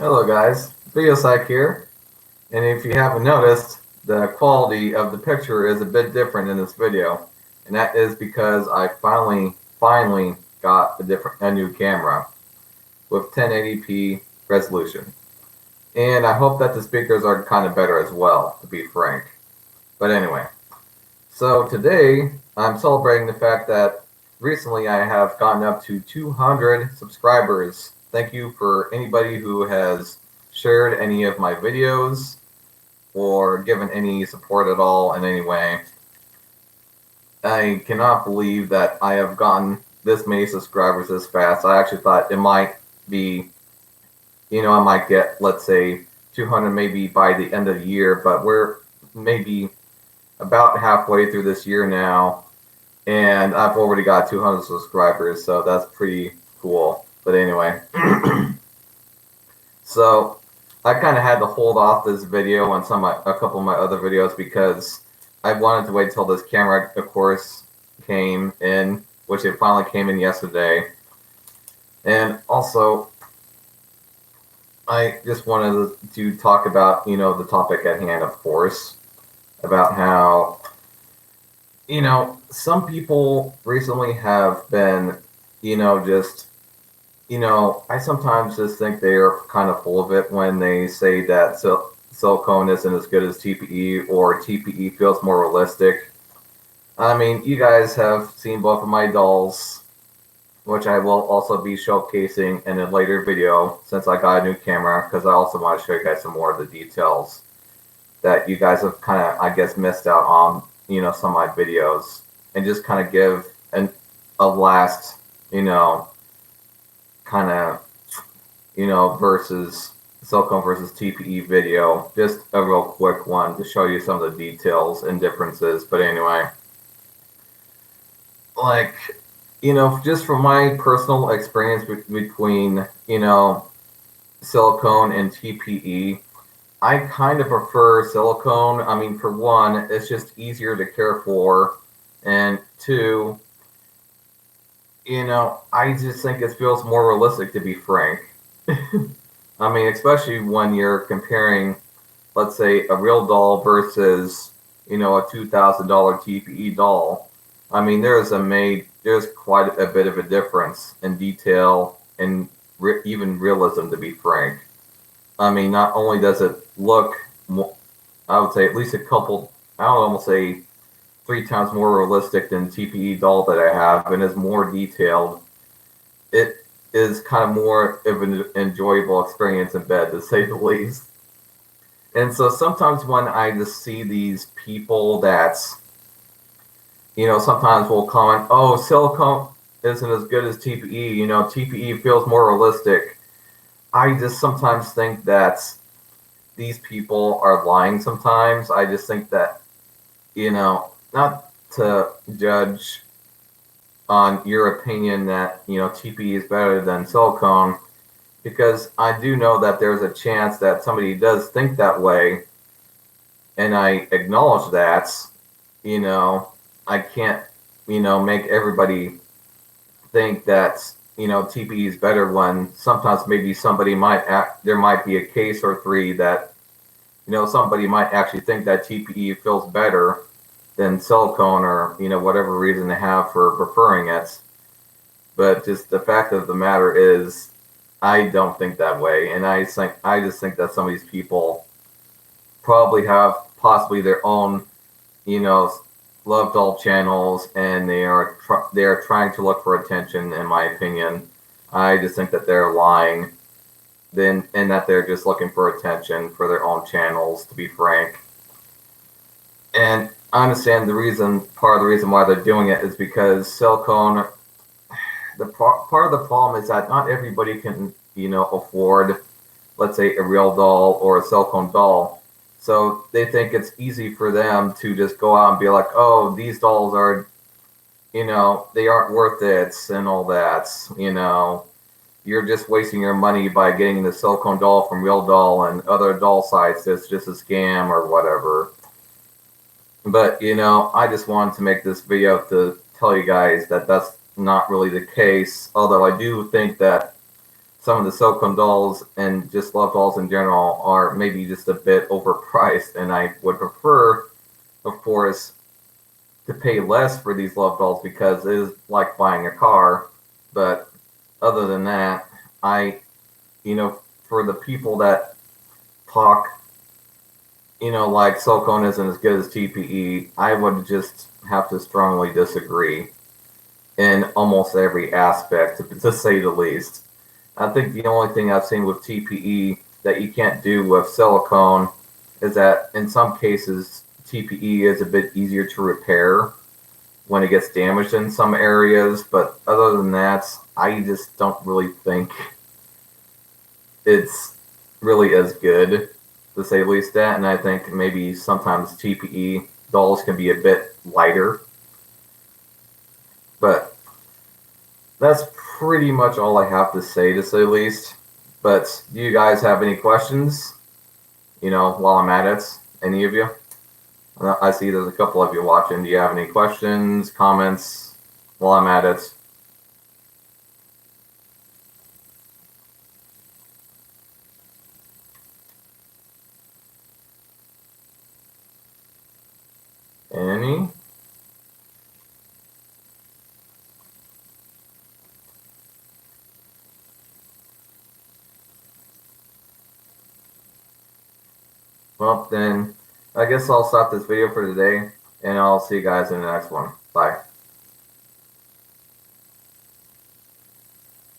Hello guys, Videosec here, and if you haven't noticed, the quality of the picture is a bit different in this video, and that is because I finally got a new camera with 1080p resolution, and I hope that the speakers are kind of better as well, to be frank. But anyway, so today I'm celebrating the fact that recently I have gotten up to 200 subscribers. Thank you for anybody who has shared any of my videos or given any support at all in any way. I cannot believe that I have gotten this many subscribers this fast. I actually thought it might be, I might get, let's say, 200 maybe by the end of the year, but we're maybe about halfway through this year now, and I've already got 200 subscribers, so that's pretty cool. But anyway, so I kind of had to hold off this video on a couple of my other videos because I wanted to wait till this camera, of course, came in, which it finally came in yesterday. And also, I just wanted to talk about, the topic at hand, of course, about how, some people recently have been, just I sometimes just think they are kind of full of it when they say that silicone isn't as good as TPE or TPE feels more realistic. I mean, you guys have seen both of my dolls, which I will also be showcasing in a later video since I got a new camera, because I also want to show you guys some more of the details that you guys have kind of, I guess, missed out on, some of my videos, and just kind of give a last, kind of, versus silicone versus TPE video, just a real quick one to show you some of the details and differences. But anyway, like, just from my personal experience between, silicone and TPE, I kind of prefer silicone. I mean, for one, it's just easier to care for, and two, I just think it feels more realistic, to be frank. I mean, especially when you're comparing, let's say, a real doll versus, a $2,000 TPE doll. I mean, there's quite a bit of a difference in detail and even realism, to be frank. I mean, not only does it look, I would say at least I would almost say 3 times more realistic than TPE doll that I have, and is more detailed. It is kind of more of an enjoyable experience in bed, to say the least. And so sometimes when I just see these people that, sometimes will comment, oh, silicone isn't as good as TPE, TPE feels more realistic. I just sometimes think that these people are lying sometimes. I just think that, not to judge on your opinion that, TPE is better than silicone, because I do know that there's a chance that somebody does think that way, and I acknowledge that. I can't, make everybody think that, TPE is better, when sometimes maybe there might be a case or three that, somebody might actually think that TPE feels better than silicone, or, whatever reason they have for preferring it. But just the fact of the matter is, I don't think that way, and I just think that some of these people probably have possibly their own, love doll channels, and they are trying to look for attention. In my opinion, I just think that they're lying, and that they're just looking for attention for their own channels, to be frank. And I understand part of the reason why they're doing it is because silicone, part of the problem is that not everybody can, afford, let's say, a real doll or a silicone doll. So they think it's easy for them to just go out and be like, oh, these dolls are, they aren't worth it, and all that. You're just wasting your money by getting the silicone doll from Real Doll and other doll sites. It's just a scam or whatever. But, I just wanted to make this video to tell you guys that that's not really the case. Although I do think that some of the silicone dolls and just love dolls in general are maybe just a bit overpriced, and I would prefer, of course, to pay less for these love dolls because it is like buying a car. But other than that, I, for the people that talk, like silicone isn't as good as TPE, I would just have to strongly disagree in almost every aspect, to say the least. I think the only thing I've seen with TPE that you can't do with silicone is that in some cases, TPE is a bit easier to repair when it gets damaged in some areas. But other than that, I just don't really think it's really as good, to say the least. That, and I think maybe sometimes TPE dolls can be a bit lighter. But that's pretty much all I have to say, to say the least. But do you guys have any questions? While I'm at it, any of you? I see there's a couple of you watching. Do you have any questions, comments while I'm at it? Any? Well, then I guess I'll stop this video for today, and I'll see you guys in the next one. Bye.